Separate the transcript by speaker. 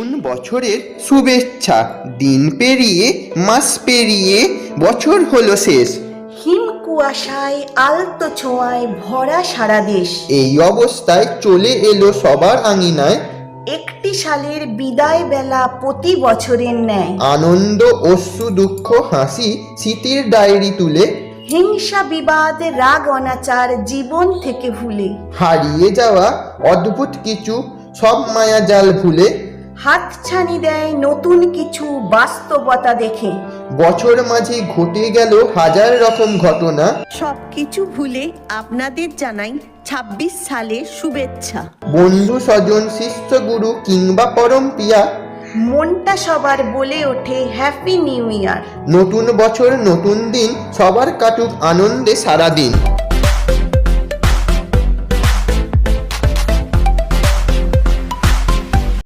Speaker 1: নতুন বছরের শুভেচ্ছা। দিন পেরিয়ে মাস পেরিয়ে বছর হলো শেষ।
Speaker 2: হিম কুয়াশায় আলতো ছোঁয়ায় ভরা সারা দেশ।
Speaker 1: এই অবস্থায় চলে এলো সবার আঙিনায়
Speaker 2: একটি সালের বিদায় বেলা প্রতি বছরের ন্যায়।
Speaker 1: আনন্দ, অশ্রু, দুঃখ, হাসি স্মৃতির ডায়েরি তুলে,
Speaker 2: হিংসা, বিবাদ, রাগ, অনাচার জীবন থেকে ভুলে,
Speaker 1: হারিয়ে যাওয়া অদ্ভুত কিছু সব মায়াজাল ভুলে
Speaker 2: হাতছানি দেয় নতুন কিছু বাস্তবতা দেখে।
Speaker 1: বছর মাঝে ঘটে গেল হাজার রকম ঘটনা।
Speaker 3: সবকিছু ভুলে আপনাদের জানাই ২৬ সালের শুভেচ্ছা।
Speaker 1: বন্ধু, স্বজন, শিষ্য, গুরু কিংবা পরম প্রিয়া,
Speaker 2: মনটা সবার বলে ওঠে হ্যাপি নিউ ইয়ার।
Speaker 1: নতুন বছর নতুন দিন, সবার কাটুক আনন্দে সারাদিন।